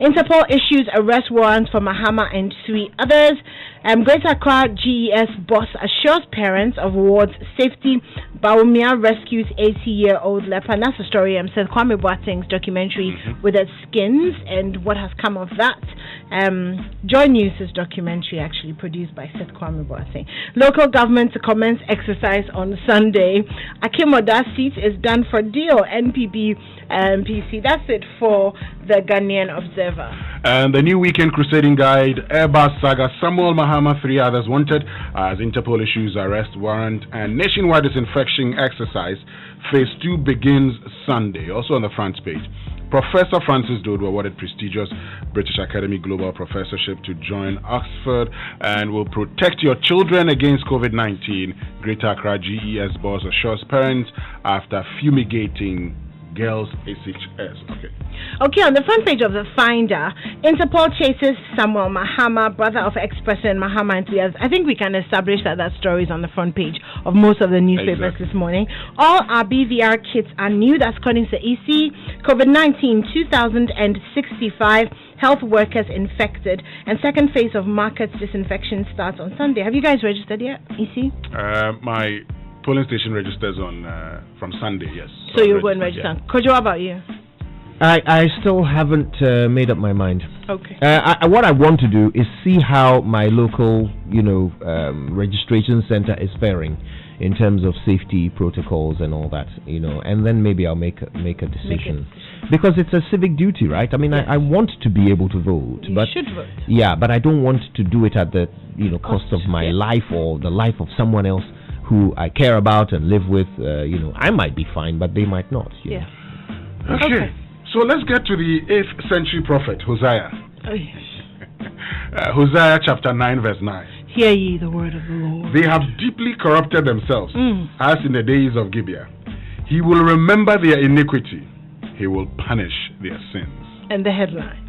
Interpol issues arrest warrants for Mahama and 3 others. Greater Accra GES boss assures parents of ward's safety. Baumia rescues 80-year-old leper. And that's the story Seth Kwame Boateng's documentary with its skins and what has come of that. Joy News' documentary actually produced by Seth Kwame Boateng. Local government to commence exercise on Sunday. Akimoda's seat is done for deal. NPB PC. That's it for the Ghanaian Observer. And the new weekend crusading guide, Airbus saga, Samuel Mahama, 3 others wanted as Interpol issues arrest warrant and nationwide disinfection exercise. Phase 2 begins Sunday. Also on the front page, Professor Francis Dodo awarded prestigious British Academy Global Professorship to join Oxford and will protect your children against COVID-19. Greater Accra GES boss assures parents after fumigating girls SHS. Okay, on the front page of the Finder, Interpol chases Samuel Mahama, brother of ex-president Mahama and 3 others. I think we can establish that story is on the front page of most of the newspapers this morning. All our BVR kits are new. That's according to EC. COVID-19, 2,065 health workers infected, and second phase of markets disinfection starts on Sunday. Have you guys registered yet, EC? My polling station registers on from Sunday, yes. So you'll go and register. Yeah. Kojo, how about you? I still haven't made up my mind. Okay. What I want to do is see how my local, registration center is faring in terms of safety protocols and all that, and then maybe I'll make a decision. Because it's a civic duty, right? I mean, yes. I want to be able to vote. You should vote. Yeah, but I don't want to do it at the cost of my life or the life of someone else who I care about and live with. I might be fine, but they might not. Yeah. Okay. So let's get to the 8th century prophet, Hosea. Oh, yes. Hosea chapter 9, verse 9. Hear ye the word of the Lord. They have deeply corrupted themselves, as in the days of Gibeah. He will remember their iniquity. He will punish their sins. And the headline.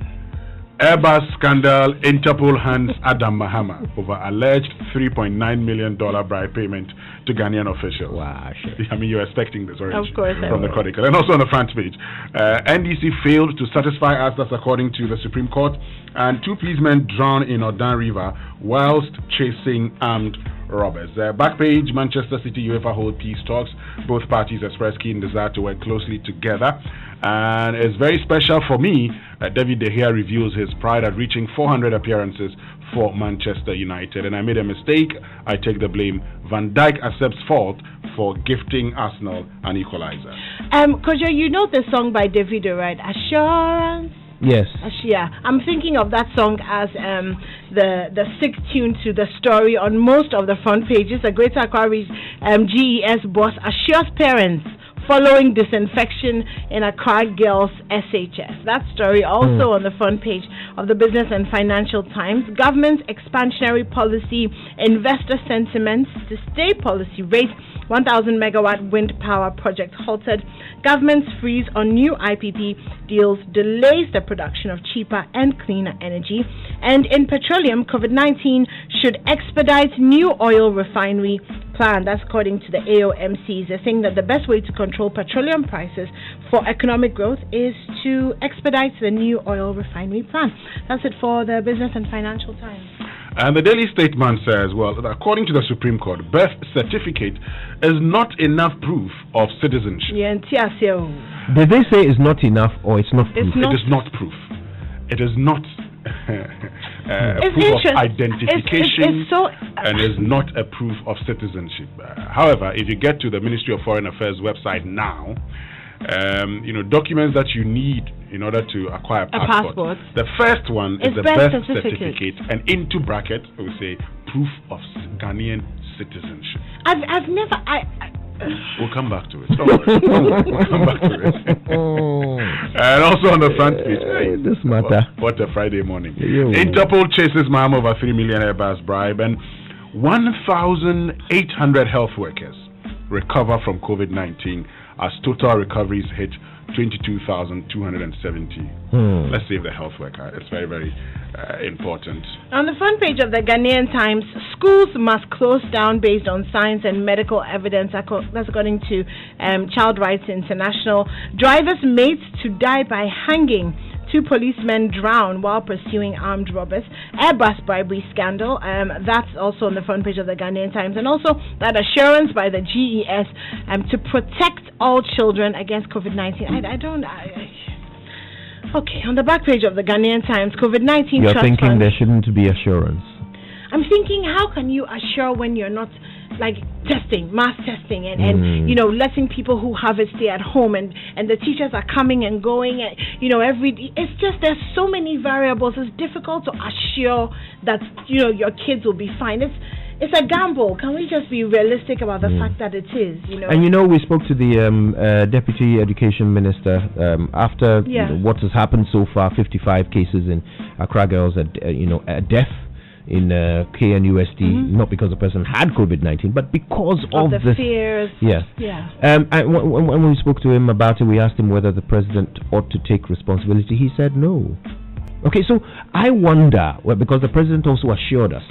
Airbus scandal, Interpol hands Adam Mahama over alleged $3.9 million bribe payment to Ghanaian officials. Wow, sure. I mean, you're expecting this already. Of course. From the Chronicle. And also on the front page, NDC failed to satisfy us, that's according to the Supreme Court, and 2 policemen drowned in Odan River whilst chasing armed robbers. Back page, Manchester City UEFA hold peace talks. Both parties express keen desire to work closely together. And it's very special for me. David De Gea reveals his pride at reaching 400 appearances for Manchester United. And I made a mistake. I take the blame. Van Dijk accepts fault for gifting Arsenal an equalizer. Kojo, you know the song by Davido, right? Assurance. Yes. Yeah, I'm thinking of that song as the sick tune to the story on most of the front pages. The Greater Accra GES boss assures parents following disinfection in Accra girls SHS. That story also on the front page of the Business and Financial Times. Government's expansionary policy, investor sentiments to stay policy rate. 1,000 megawatt wind power project halted. Government's freeze on new IPP deals delays the production of cheaper and cleaner energy. And in petroleum, COVID-19 should expedite new oil refinery plan. That's according to the AOMCs. They're saying that the best way to control petroleum prices for economic growth is to expedite the new oil refinery plan. That's it for the Business and Financial Times. And the Daily Statement says, well, according to the Supreme Court, birth certificate is not enough proof of citizenship. Yeah, did they say it's not enough or it's not proof? It is not proof. It is not proof of identification and is not a proof of citizenship. However, if you get to the Ministry of Foreign Affairs website now, documents that you need in order to acquire a passport. The first one is the birth certificate, and into brackets we say proof of Ghanaian citizenship. I've never. We'll come back to it. Don't worry. We'll come back to it. And also on the front page, this matter. What a Friday morning. Interpol chases Mahama over 3 million Airbus bribe, and 1,800 health workers recover from COVID-19 as total recoveries hit 22,270. Let's save the health worker. It's very, very important. On the front page of the Ghanaian Times, schools must close down based on science and medical evidence. That's according to Child Rights International. Drivers made to die by hanging 2 policemen drown while pursuing armed robbers. Airbus bribery scandal. That's also on the front page of the Ghanaian Times. And also that assurance by the GES to protect all children against COVID-19. Okay, on the back page of the Ghanaian Times, COVID-19 You're trust thinking fund. there shouldn't be assurance. I'm thinking, how can you assure when you're not like testing, mass testing, and you know, letting people who have it stay at home, and the teachers are coming and going, and you know, it's just there's so many variables. It's difficult to assure that, you know, your kids will be fine. It's a gamble. Can we just be realistic about the fact that it is, you know? And you know, we spoke to the Deputy Education Minister after what has happened so far. 55 cases in Accra girls, a death in KNUST, not because the person had COVID-19, but because of the fears. Yeah. When we spoke to him about it, we asked him whether the president ought to take responsibility. He said no. Okay, so I wonder, because the president also assured us.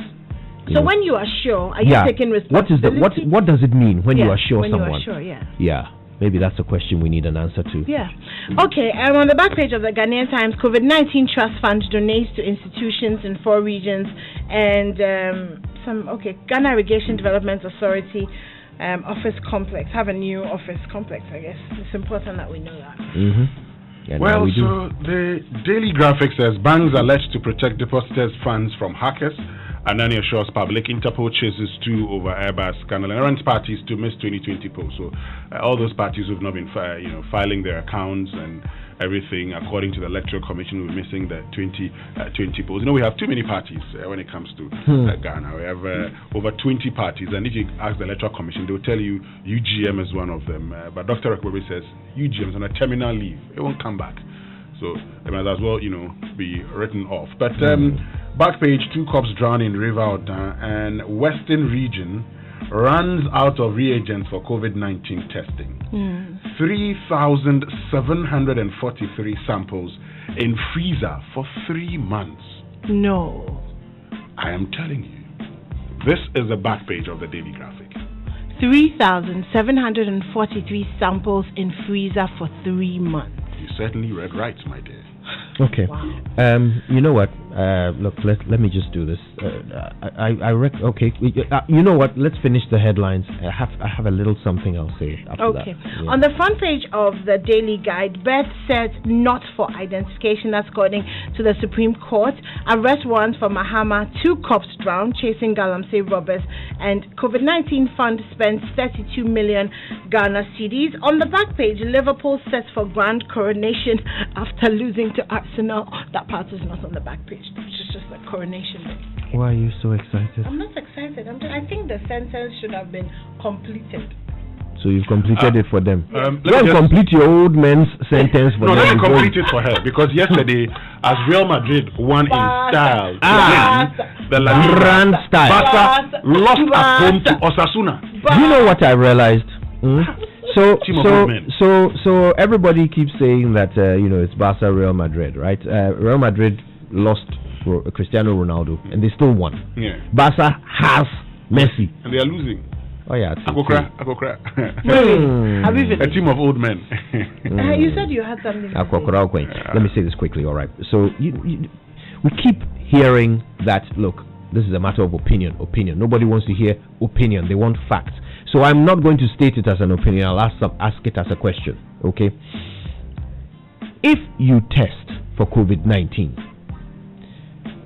So when you assure, are you taking responsibility? What does it mean when you assure someone? When you assure, yeah. Maybe that's a question we need an answer to. Yeah. Okay, on the back page of the Ghanaian Times, COVID-19 Trust Fund donates to institutions in 4 regions, and Ghana Irrigation Development Authority office complex, have a new office complex, I guess. It's important that we know that. Well, so the Daily Graphic says banks alleged to protect depositors' funds from hackers. And then assures public Interpol chases 2 over Airbus scandal and runs parties to miss 2020 polls. So all those parties who've not been filing their accounts and everything according to the Electoral Commission, we're missing the 2020 polls. You know, we have too many parties when it comes to Ghana. We have over 20 parties, and if you ask the Electoral Commission, they will tell you UGM is one of them. But Dr. Rekbobe says UGM is on a terminal leave. It won't come back. So it might as well, be written off. But back page, 2 cops drown in River Odan, and Western region runs out of reagents for COVID-19 testing. 3,743 samples in freezer for 3 months. No. I am telling you. This is the back page of the Daily Graphic. 3,743 samples in freezer for 3 months. You certainly read right, my dear. Okay. Wow. You know what? Look, let me just do this. Okay. You know what? Let's finish the headlines. I have a little something I'll say after that. Yeah. On the front page of the Daily Guide, birth set not for identification. That's according to the Supreme Court. Arrest warrants for Mahama. 2 cops drowned chasing Galamsey robbers. And COVID-19 fund spends 32 million Ghana cedis. On the back page, Liverpool sets for grand coronation after losing to Arsenal. That part is not on the back page. It's just the coronation bit. Why are you so excited? I'm not excited. I think the sentence should have been completed. So you've completed it for them. Let me complete your old man's sentence for them. No, let me complete it for her, because yesterday, as Real Madrid won in style, the La Grand style, Barca lost at home to Osasuna. You know what I realized? So everybody keeps saying that it's Barca Real Madrid, right? Real Madrid lost Cristiano Ronaldo and they still won. Yeah. Barca has Messi and they are losing. Oh yeah, Akokra. A team of old men. You said you had something. Let me say this quickly. All right. So we keep hearing that. Look, this is a matter of opinion. Nobody wants to hear opinion. They want facts. So I'm not going to state it as an opinion. I'll ask it as a question. Okay. If you test for COVID-19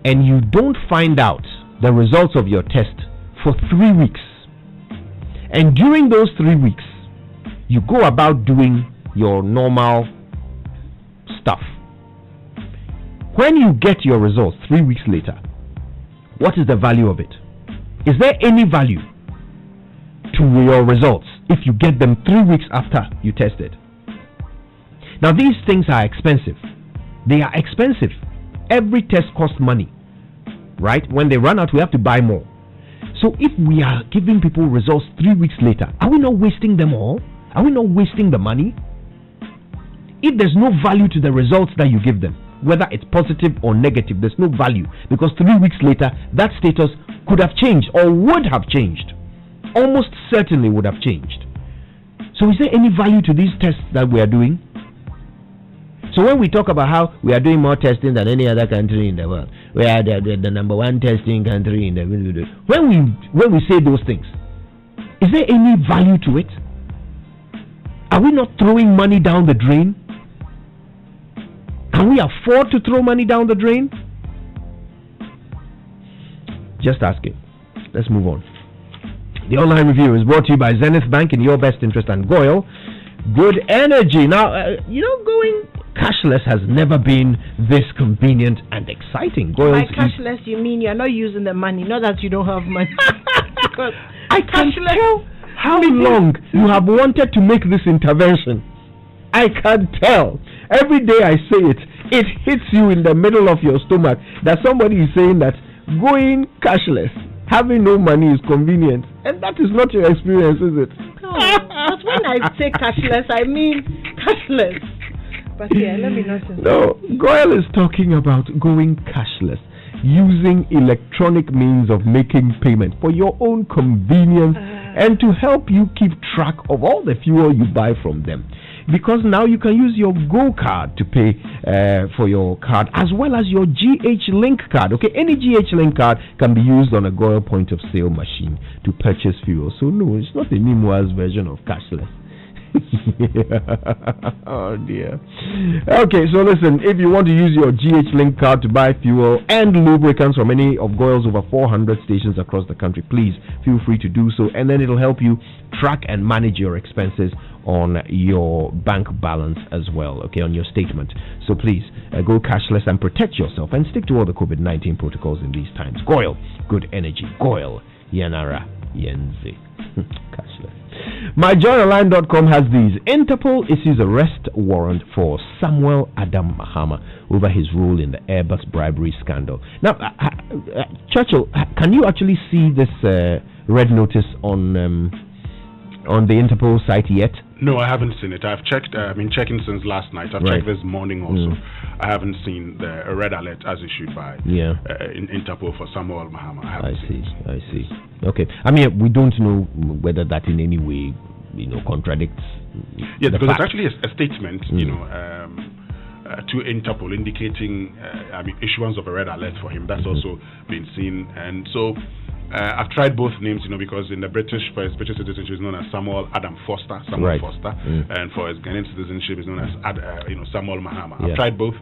and you don't find out the results of your test for 3 weeks, and during those 3 weeks you go about doing your normal stuff, when you get your results 3 weeks later, what is the value of it? Is there any value to your results if you get them 3 weeks after you tested? Now these things are expensive. They are expensive. Every test costs money, right? When they run out, we have to buy more. So if we are giving people results 3 weeks later, are we not wasting them all? Are we not wasting the money? If there's no value to the results that you give them, whether it's positive or negative, there's no value, because 3 weeks later that status could have changed or would have changed. Almost certainly would have changed. So is there any value to these tests that we are doing? So when we talk about how we are doing more testing than any other country in the world, we are the number one testing country in the world. When we say those things, is there any value to it? Are we not throwing money down the drain? Can we afford to throw money down the drain? Just asking. Let's move on. The online review is brought to you by Zenith Bank in your best interest and Goyle Good Energy. Now, going cashless has never been this convenient and exciting. By cashless, you mean you're not using the money, not that you don't have money. Because I can't tell how long you have wanted to make this intervention. I can tell. Every day I say it, it hits you in the middle of your stomach that somebody is saying that going cashless, having no money is convenient. And that is not your experience, is it? No, but when I say cashless, I mean cashless. But yeah, let me not say. No, Goyle is talking about going cashless, using electronic means of making payment for your own convenience and to help you keep track of all the fuel you buy from them. Because now you can use your Go card to pay for your card as well as your GH Link card. Okay, any GH Link card can be used on a Goyle point of sale machine to purchase fuel. So no, it's not a Nimoa's version of cashless. Oh dear. Okay, so listen, if you want to use your GH Link card to buy fuel and lubricants from any of Goyle's over 400 stations across the country, please feel free to do so, and then it'll help you track and manage your expenses on your bank balance as well, okay, on your statement. So please go cashless and protect yourself and stick to all the COVID-19 protocols in these times. Goyle, Good Energy. Goyle, Yanara, Yenze. Cashless. MyJoyOnline.com has these. Interpol issues arrest warrant for Samuel Adam Mahama over his role in the Airbus bribery scandal. Now, Churchill, can you actually see this red notice on the Interpol site yet? No, I haven't seen it. I've checked. I've been checking since last night. I've checked this morning also. I haven't seen the red alert as issued by Interpol for Samuel Mahama. I see. Okay. I mean, we don't know whether that in any way, contradicts. Yeah, because it's actually a statement, to Interpol indicating, issuance of a red alert for him. That's also been seen, and so. I've tried both names, because in the British citizenship is known as Samuel Adam Foster, and for his Ghanaian citizenship is known as Samuel Mahama. I've tried both,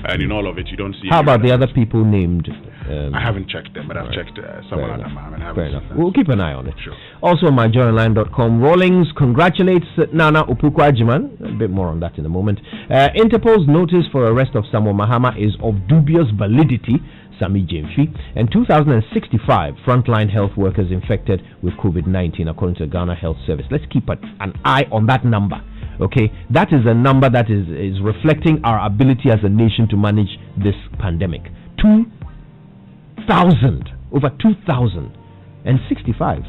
and in all of it, you don't see. How about the other people named? I haven't checked them, but I've checked Samuel Adam Mahama. Fair enough. We'll keep an eye on it. Sure. Also, on myjoyonline.com, Rawlings congratulates Nana Opukwu-Agyeman. A bit more on that in a moment. Interpol's notice for arrest of Samuel Mahama is of dubious validity. Sami Jemfi, and 2,065 frontline health workers infected with COVID-19 according to the Ghana Health Service. Let's keep an eye on that number. Okay, that is a number that is reflecting our ability as a nation to manage this pandemic. 2,000, over 2,065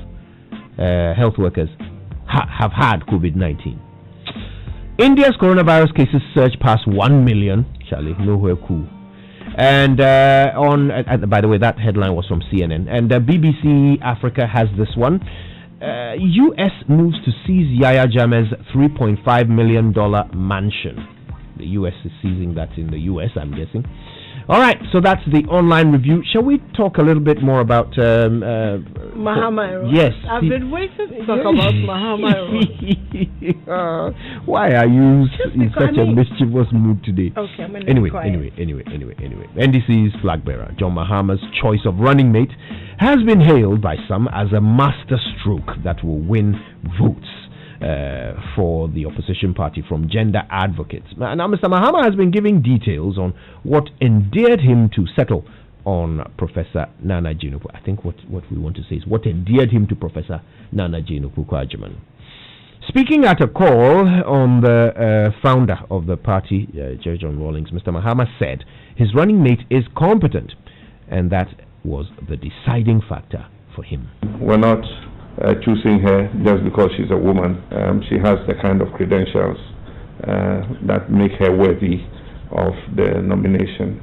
health workers have had COVID-19. India's coronavirus cases surged past 1 million. Charlie, nowhere cool. And by the way, that headline was from CNN. And BBC Africa has this one. U.S. moves to seize Yahya Jammeh's $3.5 million mansion. The U.S. is seizing that in the U.S., I'm guessing. All right, so that's the online review. Shall we talk a little bit more about Mahama? Yes. I've been waiting to talk about Mahama. Why are you in such a mischievous mood today? Okay, I'm anyway. NDC's flag bearer, John Mahama's choice of running mate, has been hailed by some as a master stroke that will win votes for the opposition party from gender advocates. Now, Mr. Mahama has been giving details on what endeared him to settle on Professor Nana Jane-Opukwu. I think what we want to say is what endeared him to Professor Nana Jane-Opukwu-Agyeman. Speaking at a call on the founder of the party, Jerry John Rawlings, Mr. Mahama said his running mate is competent, and that was the deciding factor for him. We're not choosing her just because she's a woman. She has the kind of credentials that make her worthy of the nomination.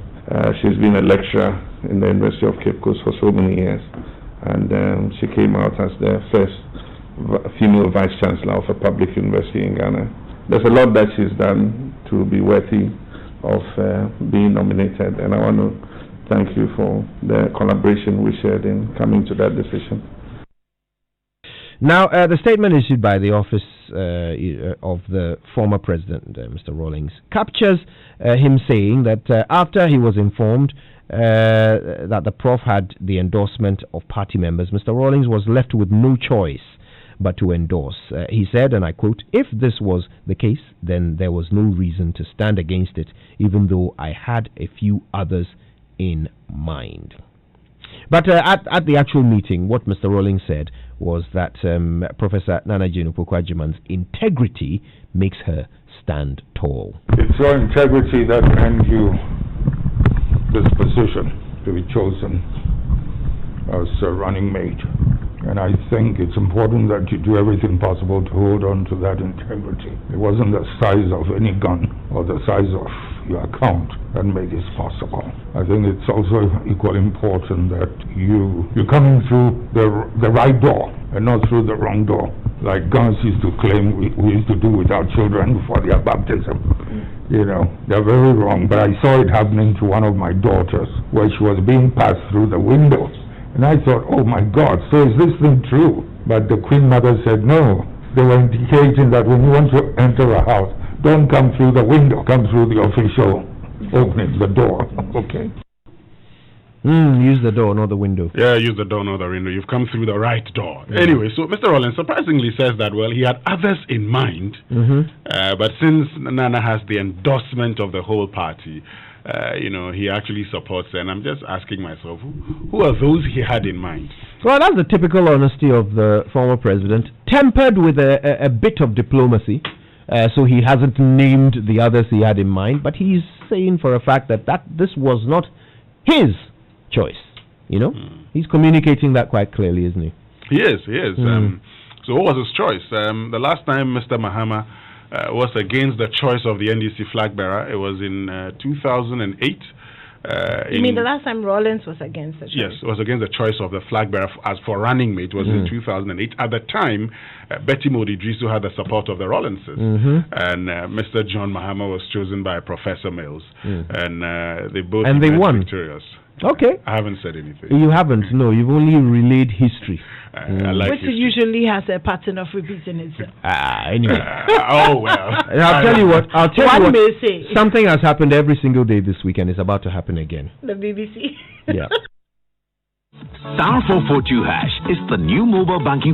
She's been a lecturer in the University of Cape Coast for so many years, and she came out as the first female vice chancellor of a public university in Ghana. There's a lot that she's done to be worthy of being nominated. And I want to thank you for the collaboration we shared in coming to that decision. Now, the statement issued by the office of the former president, Mr. Rawlings, captures him saying that after he was informed that the Prof had the endorsement of party members, Mr. Rawlings was left with no choice but to endorse. He said, and I quote, "If this was the case, then there was no reason to stand against it, even though I had a few others in mind." But at the actual meeting, what Mr. Rawlings said was that Professor Nana Jane Opoku-Agyeman's integrity makes her stand tall. It's your integrity that earned you this position to be chosen as a running mate. And I think it's important that you do everything possible to hold on to that integrity. It wasn't the size of any gun or the size of your account that made this possible. I think it's also equally important that you're coming through the right door and not through the wrong door, like guns used to claim we used to do with our children before their baptism. You know, they're very wrong, but I saw it happening to one of my daughters where she was being passed through the window. And I thought, oh my God, so is this thing true? But the Queen Mother said, no. They were indicating that when you want to enter a house, don't come through the window, come through the official opening, the door. Okay. Use the door, not the window. Yeah, use the door, not the window. You've come through the right door. Yeah. Anyway, so Mr. Rawlings surprisingly says that, well, he had others in mind, but since Nana has the endorsement of the whole party, he actually supports her. And I'm just asking myself, who are those he had in mind? Well, that's the typical honesty of the former president, tempered with a bit of diplomacy. So he hasn't named the others he had in mind, but he's saying for a fact that this was not his choice. He's communicating that quite clearly, isn't he? He is. So what was his choice? The last time Mr. Mahama was against the choice of the NDC flag bearer, it was in 2008. You mean the last time Rawlings was against the choice? Yes, it was against the choice of the flag bearer as for running mate. It was in 2008. At the time, Betty Modi-Drisu had the support of the Rawlingses, and Mr. John Mahama was chosen by Professor Mills, and they both won. Victorious. Okay. I haven't said anything. You haven't? No, you've only relayed history. I like which history. Usually has a pattern of repeating itself. Anyway. Oh, well. I'll tell you what. One may say. Something has happened every single day this week and it's about to happen again. The BBC. Yeah. *442# is the new mobile banking